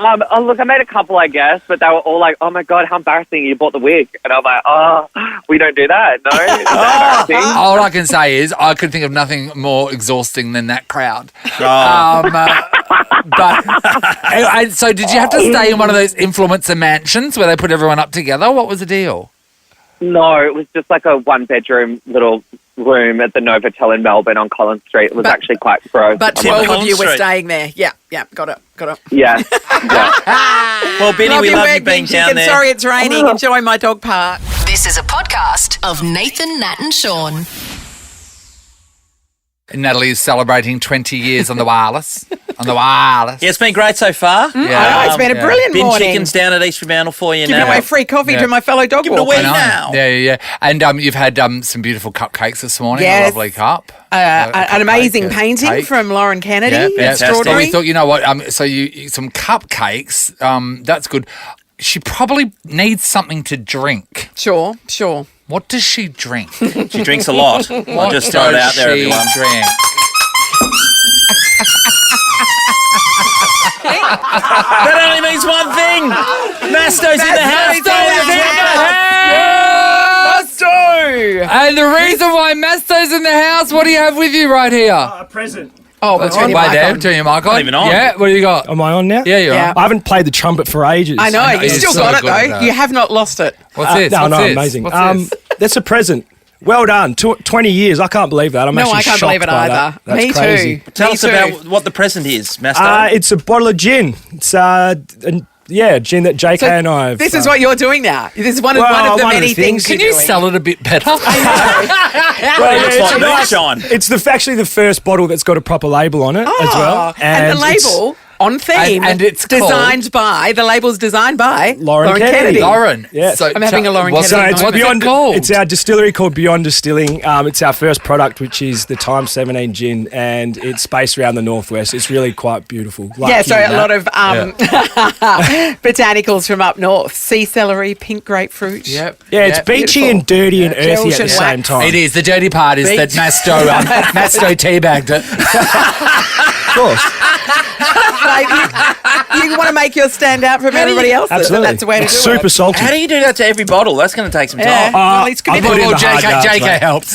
Oh, look, I made a couple, I guess, but they were all like, oh, my God, how embarrassing, you bought the wig. And I was like, oh, we don't do that, no? It's embarrassing. All I can say is I could think of nothing more exhausting than that crowd. But so did you have to stay in one of those influencer mansions where they put everyone up together? What was the deal? No, it was just like a one-bedroom little room at the Novotel in Melbourne on Collins Street. It was actually quite gross. But I'm 12 honest. of you were Street. staying there. Yeah, got it. Yeah. Well, Benny, we your love you work, being Bin down Chicken. there. Sorry it's raining. Enjoy my dog park. This is a podcast of Nathan, Nat and Sean. Natalie is celebrating 20 years on the wireless. Yeah, it's been great so far. I know, it's been a brilliant Bin morning. chickens down at East Fremantle for you Giving now. away free coffee to my fellow dog Give it walkers. away now. Yeah. And you've had some beautiful cupcakes this morning. Yes. A lovely cup. An amazing painting cake. from Lauren Kennedy. fantastic. So Extraordinary. we thought, you know what? So you some cupcakes. That's good. She probably needs something to drink. Sure. What does she drink? She drinks a lot. I'll What just throw it out there, does she everyone. drink? That only means one thing. Masto's in the house. And the reason why Masto's in the house, what do you have with you right here? A present. Oh, we'll turn your Wait mic there, on. turn your mic on. Not even on. Yeah, what do you got? Am I on now? Yeah, you're Yeah. on. I haven't played the trumpet for ages. I know, you You're still so got it good at though. that. You have not lost it. What's this? No, What's this? amazing. What's this? That's a present. Well done. 20 years. I can't believe that. I'm No, actually I can't shocked believe it by either. that. That's Me crazy. too. Tell Me us too. about what the present is, Masto. It's a bottle of gin. It's gin that JK and I have. This is what you're doing now. This is one of the many things Can you're you doing. sell it a bit better? Well, it looks like moonshine. It's actually the first bottle that's got a proper label on it as well. And the it's label on theme. And it's designed by, the label's designed by Lauren Kennedy. Lauren. Yes. So I'm having a Lauren what's Kennedy it- it's What's beyond. it called? It's our distillery called Beyond Distilling. It's our first product, which is the Time 17 gin, and it's based around the northwest. It's really quite beautiful. Yeah, so a lot of botanicals from up north. Sea celery, pink grapefruit. Yep. Yeah, it's beachy beautiful. and dirty and earthy Gels at the and same wax. time. It is. The dirty part is that Masto teabagged it. Of course. You want to make yours stand out from everybody else. Absolutely. That's the way to It's do super it. salty. How do you do that to every bottle? That's going to take some Yeah. time. Well, he's I put committed. in the hard yards, JK mate. helps.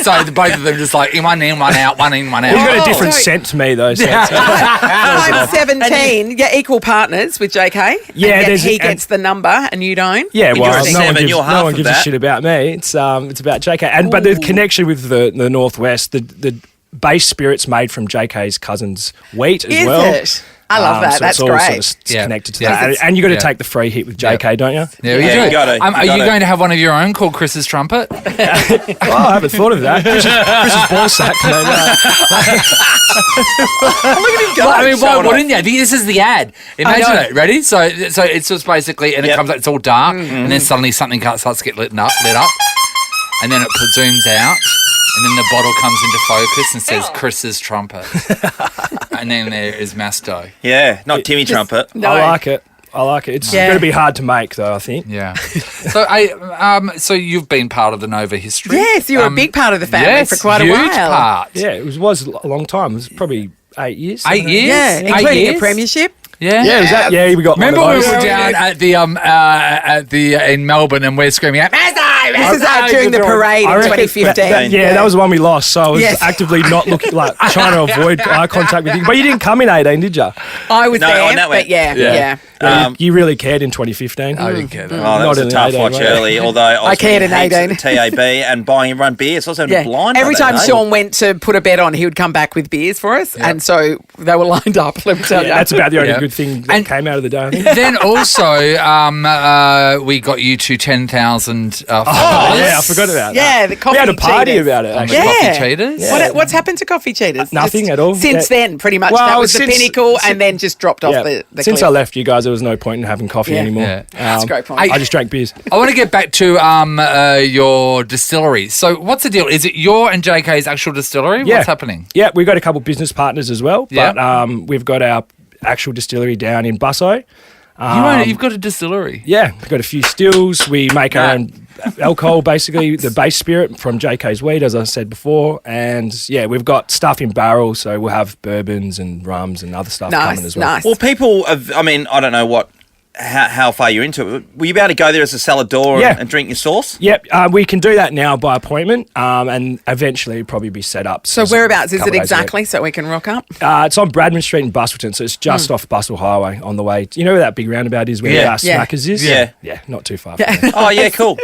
So the both of them just like, one in, one out, one in, one out. He's got a Oh, different so- scent to me, though. So I'm 17. Yeah, equal partners with JK. Yeah, and yet there's- he gets the number and you don't. yeah, You're well, a no seven, one gives, you're half no one of gives a that. shit about me. It's about JK. But the connection with the Northwest, the base spirit's made from JK's cousin's wheat as Is well. it? I love that. So That's it's all great. sort of Yeah. connected to Yeah. that. And you got to Yeah. take the free hit with JK, don't you? Yeah, Yeah, you gotta- Are you you gotta- going to have one of your own called Chris's Trumpet? Oh, I haven't thought of that. Chris's ball sack. No, no. Well, I mean, why wouldn't you? This is the ad. Imagine it. Ready? So it's just basically, and it Yep. comes out, it's all dark, and then suddenly something starts to get lit up, and then it zooms out, and then the bottle comes into focus and says Chris's Trumpet. And then there is Masto. Yeah, not Timmy Trumpet. No. I like it. It's Yeah. going to be hard to make, though, I think. Yeah. So you've been part of the Nova history. Yes, you were a big part of the family yes, for quite a huge while. part. Yeah, it was a long time. It was probably 8 years. 8 years? Yeah, 8 including years? a premiership. Yeah. Yeah, we got Remember one when of we those. were down at the in Melbourne and we're screaming out, Masto! This is during the parade in 2015. That was the one we lost. So I was Yes. actively not looking, like trying to avoid eye contact with you. But you didn't come in 18, did you? I was No, there, on that but way. yeah. You really cared in 2015. I didn't care. Oh, that Not was a in tough 18, watch right? early, although I cared in 18. TAB and buying everyone beers. I was having Yeah. a blind. Every by that time day. Sean went to put a bet on, he would come back with beers for us. And so they were lined up, let me tell you. That's about the only Yeah. good thing that And- came out of the day, I think. Then also, we got you to 10,000 followers. Yeah, I forgot about that. Yeah, the coffee We had a party cheaters. about it, On the actually. coffee Yeah. cheaters. Yeah. What's happened to coffee cheaters? Nothing Just at all. Since Yeah. then, pretty much. Well, That was the since- pinnacle and then just dropped off the Since cliff. I left you guys, there was no point in having coffee Yeah. anymore. Yeah. That's a great point. I just drank beers. I want to get back to your distillery. So what's the deal? Is it your and JK's actual distillery? Yeah. What's happening? Yeah, we've got a couple business partners as well, Yeah. but we've got our actual distillery down in Busso. You've got a distillery. Yeah, we've got a few stills. We make our Yeah. own alcohol, basically, the base spirit from JK's wheat, as I said before. And yeah, we've got stuff in barrels, so we'll have bourbons and rums and other stuff coming as well. Nice. Well, people have, I mean, I don't know how far you're into it. Will you be able to go there as a cellar door Yeah. and drink your sauce? Yep, we can do that now by appointment, and eventually it'll probably be set up. So whereabouts is couple it days a week. exactly so we can rock up? It's on Bradman Street in Busselton, so it's just off Bustle Highway on the way. You know where that big roundabout is where Yeah. Smackers is? Yeah. Yeah, not too far from there. Oh, yeah, cool.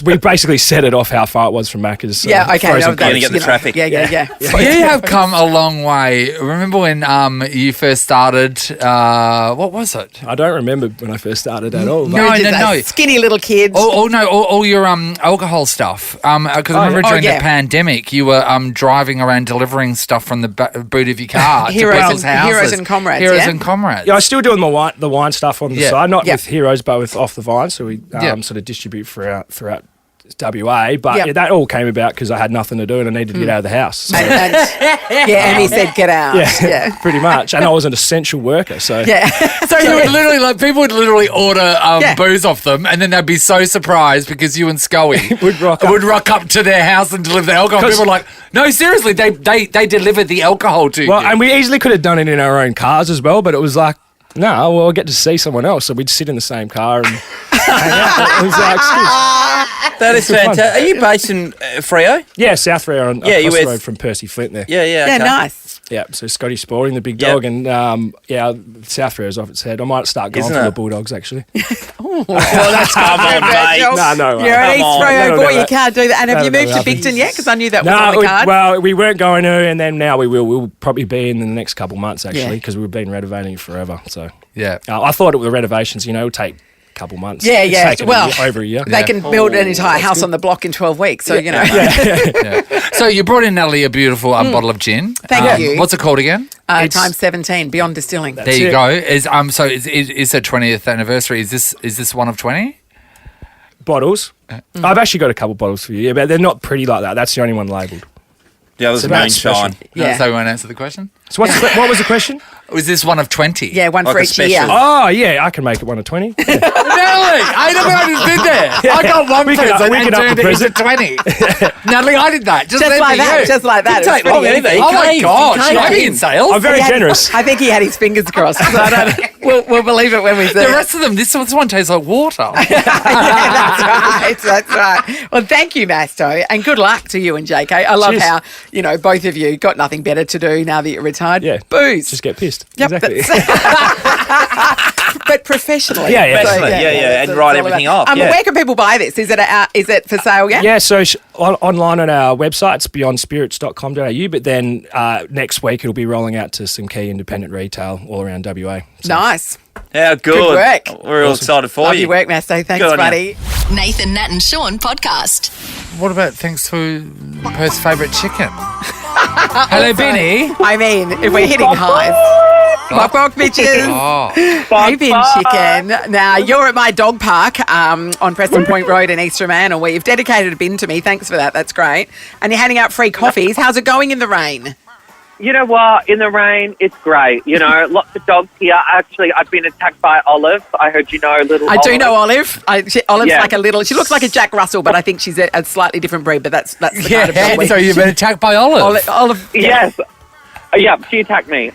We basically set it off how far it was from Macca's. So Yeah, okay. frozen no, Gonna that's, get the you know, traffic. Yeah. You have come a long way. Remember when you first started? What was it? I don't remember. when I first started at all. No, But no. Skinny little kids. All your alcohol stuff. Because I remember during the pandemic, you were driving around delivering stuff from the boot of your car to people's houses. Heroes and comrades. Heroes and comrades. Yeah, I'm still doing the wine stuff on the side, not Yep. with Heroes, but with Off the Vine. So we sort of distribute throughout WA. But that all came about because I had nothing to do and I needed to get out of the house. So, And he said, "Get out." yeah, pretty much. And I was an essential worker, so So you would literally, people would literally order booze off them, and then they'd be so surprised because you and Scully would rock up to their house and deliver the alcohol. People were like, "No, seriously, they delivered the alcohol to you." Well, and we easily could have done it in our own cars as well, but it was like, no, well, I get to see someone else, so we'd sit in the same car and hang out. It was like, that is fantastic. Are you based in Freo? Yeah, South Freo, across the road from Percy Flint there. Yeah, okay. nice. Yeah, so Scotty Sporting, the big dog, and South Freo's off its head. I might start going for the Bulldogs, actually. Well, that's come on, mate. No. You're an East Freo boy, you can't do that. And have you moved to Bigton yet? Because I knew that was on the card. Well, we weren't going to, and then now we will. We'll probably be in the next couple months, actually, because we've been renovating it forever. So I thought the renovations, would take a couple months. Yeah. It's taken over a year. They can build an entire house on the block in 12 weeks. So, So you brought in, Natalie, a beautiful bottle of gin. Thank you. What's it called again? Times 17, Beyond Distilling. There you go. Is the 20th anniversary? Is this one of 20 bottles? I've actually got a couple bottles for you, but they're not pretty like that. That's the only one labelled. The other's moonshine. So we won't answer the question. So what was the question? Was this one of 20? Yeah, one for each year. Oh, yeah, I can make it one of 20. Yeah. Really? I never did there. I got one present and turned it into 20. Natalie, I did that. Just like that. Just like that. Didn't take long either. Oh my gosh, I'm in sales. I'm very generous. I think he had his fingers crossed. So I don't, we'll believe it when we see it. The rest of them, this one tastes like water. That's right. Well, thank you, Masto, and good luck to you and JK. I love how, both of you got nothing better to do now that you're retired. Yeah. Booze. Just get pissed. Yep, exactly. But professionally. And write everything off. Where can people buy this? Is it for sale yet? Yeah, so online on our website, it's beyondspirits.com.au, but then next week it'll be rolling out to some key independent retail all around WA. So. Nice. How good. Good work. We're all excited for Love you. your work, Masto. Thanks, buddy. Nathan, Nat and Sean podcast. What about thanks to Perth's favourite chicken? Hello, Benny. I mean, if we're hitting highs. Bok bitches. Hey, Ben Chicken. Now, you're at my dog park on Preston Point Road in East Fremantle, where you've dedicated a bin to me. Thanks for that. That's great. And you're handing out free coffees. How's it going in the rain? You know what? In the rain, it's great. Lots of dogs here. Actually, I've been attacked by Olive. I heard you know little I Olive. do know Olive. Olive's like a little... She looks like a Jack Russell, but I think she's a slightly different breed, but that's the kind of dog. So you've been attacked by Olive? Olive. Yes. Yep, she attacked me.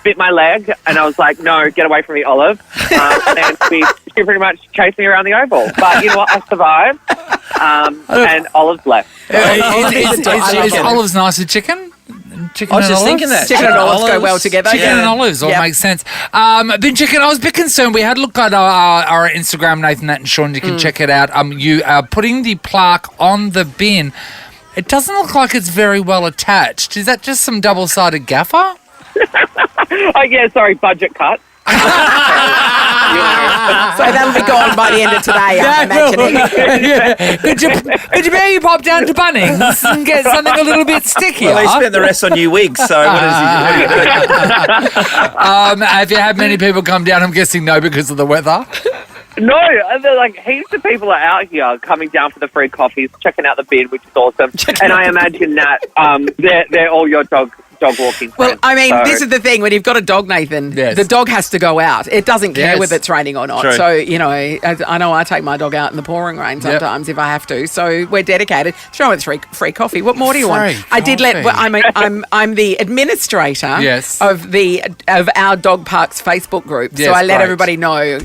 Bit my leg, and I was like, no, get away from me, Olive. And she pretty much chased me around the oval. But you know what? I survived, and Olive's left. Is Olive's nice with chicken? Chicken I was and just olives? thinking that. Chicken and olives go well together. Chicken and olives all makes sense. Ben Chicken, I was a bit concerned. We had a look at our Instagram, Nathan, Nat and Sean. You can check it out. You are putting the plaque on the bin. It doesn't look like it's very well attached. Is that just some double-sided gaffer? Sorry, budget cut. So that'll be gone by the end of today, I'm imagining. Could you maybe pop down to Bunnings and get something a little bit stickier? Well, he spent the rest on new wigs, so what are you doing? Have you had many people come down? I'm guessing no because of the weather. No, like heaps of people are out here coming down for the free coffees, checking out the bin, which is awesome. And I imagine that they're all your dog walking friends. Well, I mean, this is the thing. When you've got a dog, Nathan, the dog has to go out. It doesn't care whether it's raining or not. True. So, I know I take my dog out in the pouring rain sometimes if I have to. So we're dedicated. Throw in free coffee. What more do you want? I did let... Well, I'm the administrator of our dog park's Facebook group. So I let everybody know...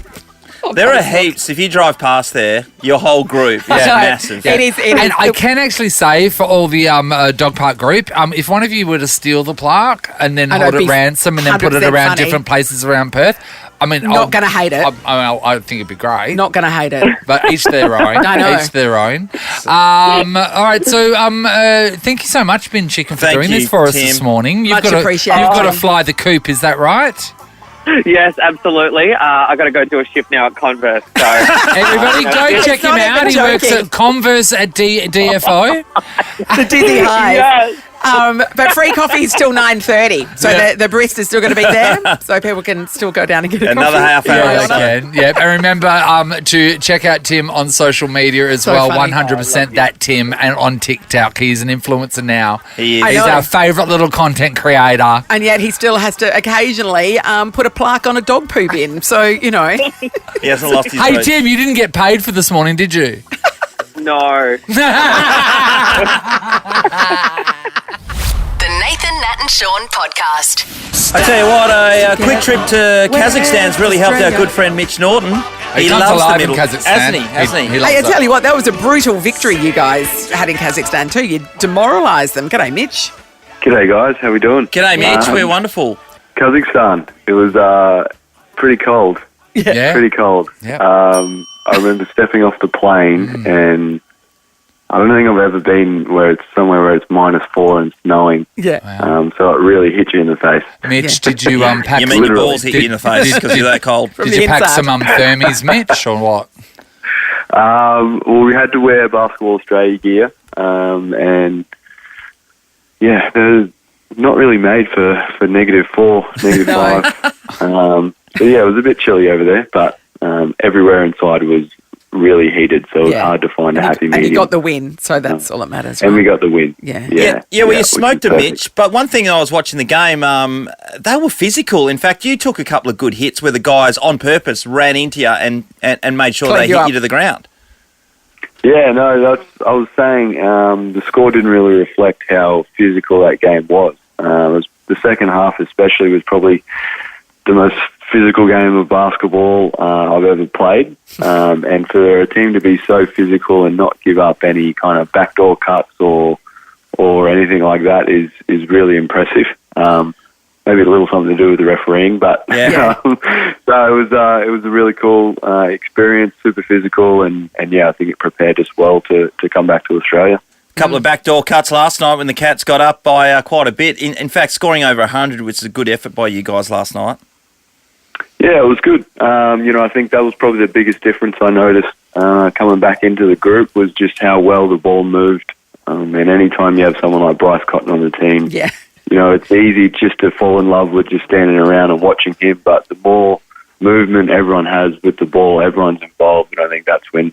There are heaps. If you drive past there, your whole group is massive. It is. And I can actually say for all the dog park group, if one of you were to steal the plaque and then hold it ransom and then put it around different places around Perth, I mean, not going to hate it. I think it'd be great. Not going to hate it. But each their own. I know. Each their own. All right. So, thank you so much, Ben Chicken, for doing this for us this morning. Much appreciated. You've got to fly the coop. Is that right? Yes, absolutely. I got to go do a shift now at Converse. So Everybody go check him out. He works at Converse at DFO. The Dizzy Hive. Yes. But free coffee is till 9:30, so the barista's still going to be there, so people can still go down and get Another half hour. Yeah, they can. Yeah, and remember to check out Tim on social media as well. funny. 100% that Tim, and on TikTok. He's an influencer now. He is. I He's know. our favourite little content creator. And yet he still has to occasionally put a plaque on a dog poo bin. So, you know. He hasn't lost his Hey roots. Tim, you didn't get paid for this morning, did you? No. The Nathan, Nat and Sean podcast. I tell you what, a quick trip to Kazakhstan's really helped our good friend Mitch Norton. He loves comes the alive in middle, Kazakhstan. hasn't he? Hasn't he? loves Hey, I it. tell you what, that was a brutal victory you guys had in Kazakhstan too. You demoralised them. G'day, Mitch. G'day guys, how we doing? G'day, Mitch. We're wonderful. Kazakhstan. It was pretty cold. Yeah. Pretty cold. Yeah. I remember stepping off the plane and I don't think I've ever been where it's somewhere where it's -4 and snowing. Yeah. So it really hit you in the face. Mitch, did you pack? You mean your balls hit you in the face because you're that cold? Did you pack some thermies, Mitch, or what? Well, we had to wear Basketball Australia gear, and yeah, they're not really made for -4, -5. So yeah, it was a bit chilly over there, but everywhere inside was really heated, so it was hard to find a happy medium. And you got the win, so that's all that matters. And right? we got the win. Yeah. Well, you which smoked is them, perfect. Mitch. But one thing I was watching the game, they were physical. In fact, you took a couple of good hits where the guys on purpose ran into you and made sure Cleaned they you hit up. you to the ground. Yeah, no, I was saying the score didn't really reflect how physical that game was. The second half especially was probably the most physical game of basketball I've ever played. And for a team to be so physical and not give up any kind of backdoor cuts or anything like that is really impressive. Maybe a little something to do with the refereeing, but so it was a really cool experience, super physical, and yeah, I think it prepared us well to come back to Australia. Couple of backdoor cuts last night when the Cats got up by quite a bit. In fact, scoring over 100, which is a good effort by you guys last night. Yeah, it was good. I think that was probably the biggest difference I noticed coming back into the group was just how well the ball moved. And any time you have someone like Bryce Cotton on the team, it's easy just to fall in love with just standing around and watching him. But the more movement everyone has with the ball, everyone's involved, and I think that's when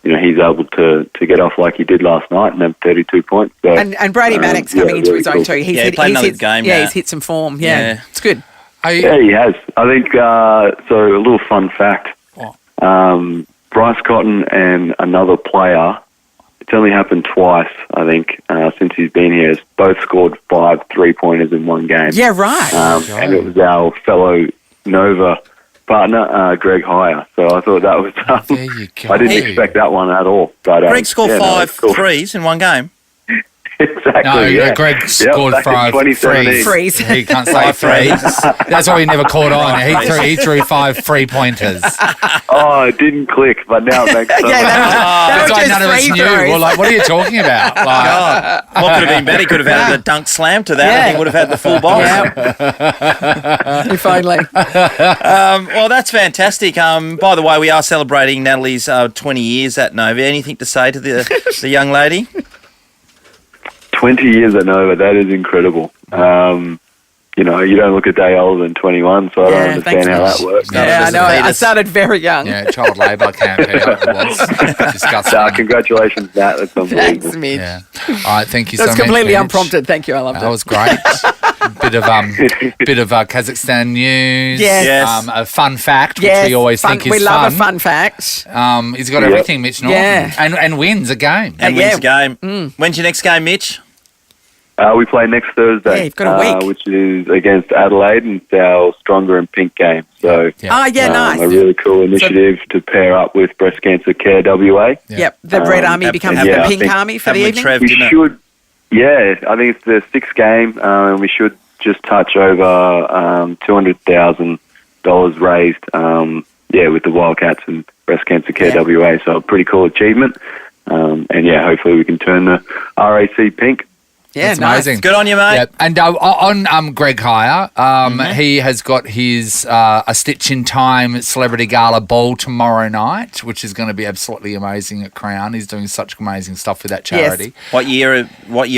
he's able to get off like he did last night and have 32 points. So, And Brady Maddox coming into really his own cool. too. He played another game. Yeah, now. he's hit some form. Yeah. It's good. Yeah, he has. I think, so a little fun fact. Bryce Cotton and another player, it's only happened twice, I think, since he's been here. Has both scored 5 3-pointers in one game. Yeah, right. And it was our fellow Nova partner, Greg Heyer. So I thought that was... There you go. I didn't expect that one at all. But, Greg scored yeah, 5 it's cool. threes in one game. Exactly, No, yeah. Greg scored back in 5 2017. Freeze. He can't say threes. That's why he never caught on. He threw 5 3-pointers. Oh, it didn't click, but now it makes sense. That's why none of us knew. We're like, what are you talking about? Like, God, what could have been better? He could have added a dunk slam to that, and he would have had the full box. If only. Well, that's fantastic. By the way, we are celebrating Natalie's 20 years at Nova. Anything to say to the young lady? 20 years at Nova, that is incredible. You don't look a day older than 21, so I don't understand how that works. Yeah, I know. I started very young. yeah, child labour campaign. It was disgusting. Congratulations, Nat. That's unbelievable. Thanks, Mitch. Yeah. All right, thank you so That's much. completely Mitch. unprompted. Thank you. I loved That it. was great. bit of Kazakhstan news. Yes. A fun fact, which Yes, we always fun- think is we love fun. a fun fact. He's got everything, Mitch Norton. Yeah. And wins a game. And wins a game. When's your next game, Mitch? We play next Thursday, Yeah, you've got a week. which is against Adelaide, and it's our Stronger and Pink game. So, Nice. a really cool initiative to pair up with Breast Cancer Care WA. Yep, the Red Army becomes the I Pink think- Army for the evening. We should, I think it's the 6th game, and we should just touch over $200,000 raised, with the Wildcats and Breast Cancer Care WA. So a pretty cool achievement, and hopefully we can turn the RAC pink. Yeah, It's nice. amazing. Good on you, mate. Yep. And on Greg Hire, he has got his A Stitch in Time Celebrity Gala Ball tomorrow night, which is going to be absolutely amazing at Crown. He's doing such amazing stuff with that charity. What year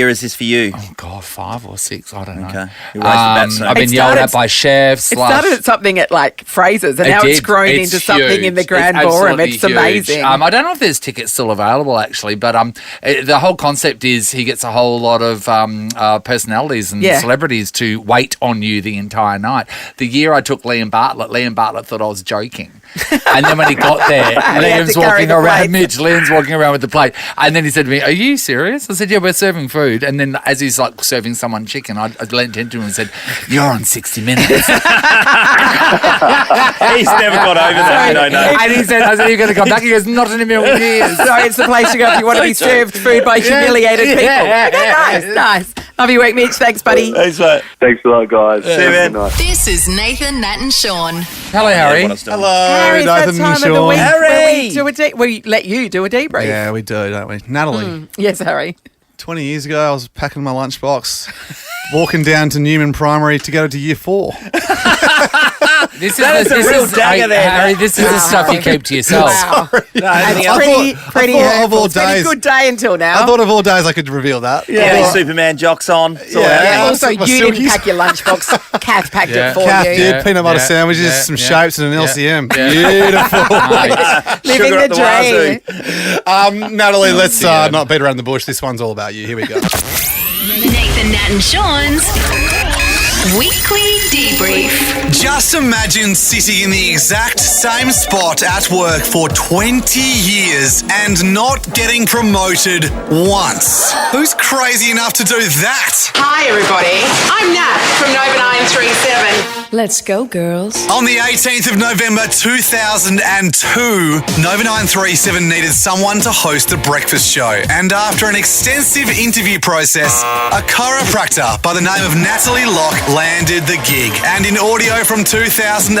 is this for you? Oh, God, 5 or 6, I don't know. Okay. You're wasting that soon. I've been yelled at by chefs. It started at something at like Fraser's, and now it's grown into something in the Grand Ballroom. It's amazing. I don't know if there's tickets still available, actually, but the whole concept is he gets a whole lot of personalities and celebrities to wait on you the entire night. The year I took Liam Bartlett thought I was joking. And then when he got there, Liam's walking around, Liam's walking around with the plate. And then he said to me, "Are you serious?" I said, "Yeah, we're serving food." And then as he's like serving someone chicken, I leant into him and said, "You're on 60 Minutes." He's never got over that. No. And he said, "I said, you're going to come back?" He goes, "Not in a million years." So it's the place to go if you want to be served food by humiliated people. Nice. Love your week, Mitch. Thanks, buddy. Thanks, mate. Thanks a lot, guys. See you, man. This is Nathan, Nat and Sean. Hello, Harry. Hello, Harry, it's Nathan that time and of the Sean. week Harry! we let you do a debrief. Yeah, we do, don't we? Natalie, Yes, Harry. 20 years ago, I was packing my lunchbox, walking down to Newman Primary to go to year 4. This is Harry, this is the stuff you keep to yourself. Wow. It's Pretty hurtful. It's been a good day until now. I thought of all days I could reveal that. Yeah, these Superman jocks on. It's all Yeah, out. also, My you didn't silkies. pack your lunchbox. Kath packed it for Kath you. did, peanut butter sandwiches, some shapes and an LCM. Beautiful. Living Sugar the up the dream. Natalie, let's not beat around the bush. This one's all about you. Here we go. Nathan, Nat and Sean's Weekly Debrief. Just imagine sitting in the exact same spot at work for 20 years and not getting promoted once. Who's crazy enough to do that? Hi, everybody. I'm Nat from Nova 937. Let's go, girls. On the 18th of November 2002, Nova 937 needed someone to host the breakfast show. And after an extensive interview process, a chiropractor by the name of Natalie Locke landed the gig. And in audio from 2011,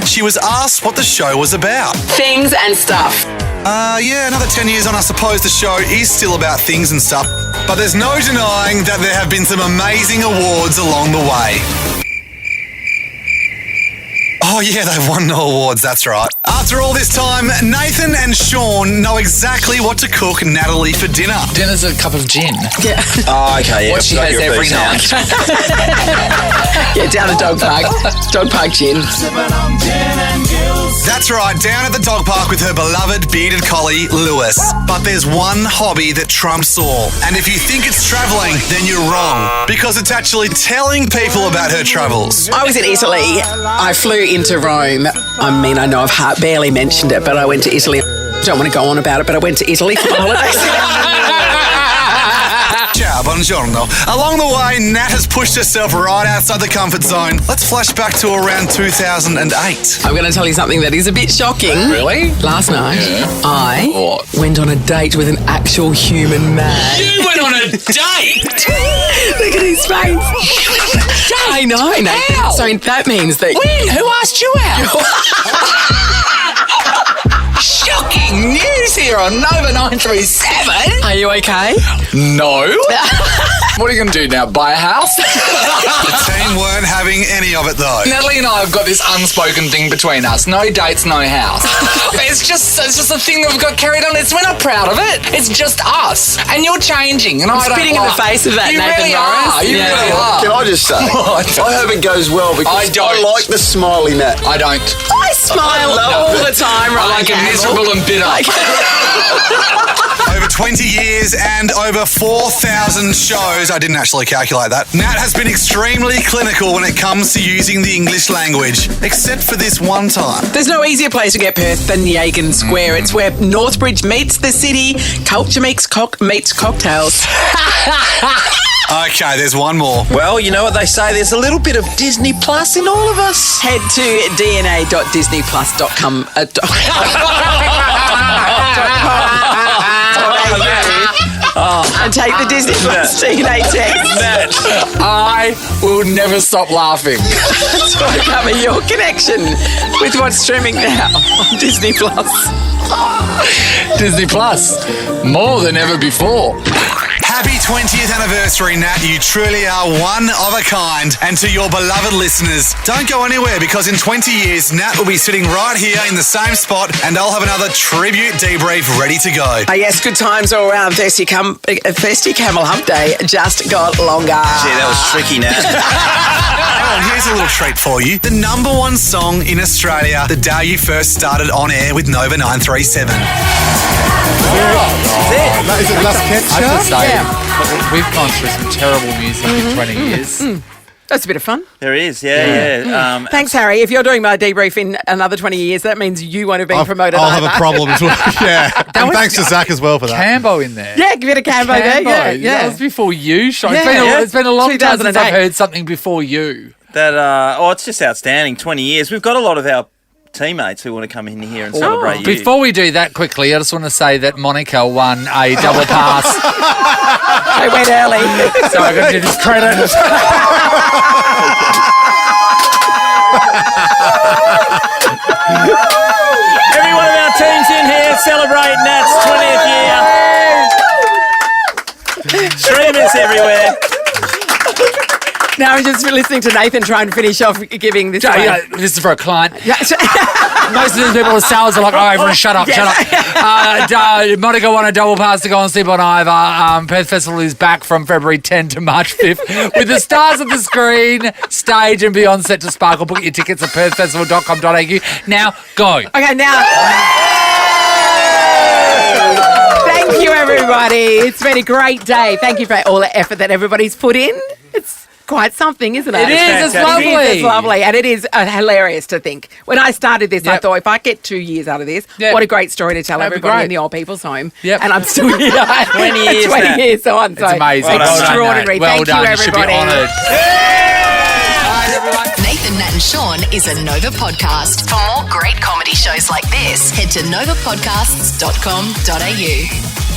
she was asked what the show was about. Things and stuff. Another 10 years on, I suppose the show is still about things and stuff. But there's no denying that there have been some amazing awards along the way. Oh, yeah, they've won no awards, that's right. After all this time, Nathan and Sean know exactly what to cook Natalie for dinner. Dinner's a cup of gin. Yeah. Oh, okay. Yeah, What she has every night. Yeah, down the dog park. Dog park gin. That's right, down at the dog park with her beloved bearded collie, Lewis. But there's one hobby that trumps all. And if you think it's travelling, then you're wrong. Because it's actually telling people about her travels. I was in Italy. I flew into Rome. I mean, I know I've barely mentioned it, but I went to Italy. I don't want to go on about it, but I went to Italy for the holidays. Ciao, buongiorno. Along the way, Nat has pushed herself right outside the comfort zone. Let's flash back to around 2008. I'm going to tell you something that is a bit shocking. Really? Last night, I went on a date with an actual human man. You went on a date? Look at his face. I know, Nathan. How? So that means that... When? Who asked you out? Shocking news here on Nova 937. Are you okay? No. What are you going to do now? Buy a house? The team weren't having any of it, though. Natalie and I have got this unspoken thing between us. No dates, no house. It's just a thing that we've got carried on. We're not proud of it. It's just us. And you're changing. And I'm spitting in the face of that, you Nathan really Lawrence. are. You really are. Can I just say, I hope it goes well because I like the smiley Nat. I don't. I smile all the time, right? I like it miserable and bitter. Over 20 years and over 4,000 shows, I didn't actually calculate that, Nat has been extremely clinical when it comes to using the English language, except for this one time. There's no easier place to get Perth than Yagan Square. It's where Northbridge meets the city, culture meets cocktails. Okay, there's one more. Well, you know what they say, there's a little bit of Disney Plus in all of us. Head to dna.disneyplus.com. And take the Disney Plus DNA test. I will never stop laughing. To uncover your connection with what's streaming now on Disney Plus. Disney Plus, more than ever before. Happy 20th anniversary, Nat. You truly are one of a kind. And to your beloved listeners, don't go anywhere because in 20 years, Nat will be sitting right here in the same spot and I'll have another tribute debrief ready to go. Yes, good times all around. Thirsty Camel Hump Day just got longer. Gee, that was tricky, Nat. Oh, and here's a little treat for you. The number one song in Australia the day you first started on air with Nova 937. That is it, Last I have to say, Yeah. we've gone through some terrible music in 20 years. That's a bit of fun. There is, yeah. Thanks, Harry. If you're doing my debrief in another 20 years, that means you won't have been promoted I'll either. have a problem as well. Yeah. And thanks to Zach as well for that. Cambo in there. Yeah, give it a Cambo there. Yeah. That was before you, Sean. Yeah. It's been a long time since 2008. I've heard something before you. It's just outstanding. 20 years. We've got a lot of our teammates who want to come in here and celebrate you. Before we do that quickly, I just want to say that Monica won a double pass. They went early. So I got to do this credit. Every one of our teams in here celebrating Nat's 20th year. Streamers everywhere. Now I'm just listening to Nathan try and finish off giving this away. This is for a client. Yeah. Most of these people with sales are like, oh, everyone shut up. Monica won a double pass to go and sleep on Ivor. Perth Festival is back from February 10 to March 5th with the stars of the screen, stage and beyond set to sparkle. Book your tickets at perthfestival.com.au. Now, go. Okay, now. Thank you, everybody. It's been a great day. Thank you for all the effort that everybody's put in. It's quite something, isn't it? It is. It's lovely. It's lovely. And it is hilarious to think. When I started this, I thought if I get 2 years out of this, what a great story to tell everybody in the old people's home. Yep. And I'm still here. 20 years 20 years on. It's amazing. Extraordinary. Well Thank done. you, You should everybody. be honoured. Nathan, Nat and Sean is a Nova podcast. For more great comedy shows like this, head to novapodcasts.com.au.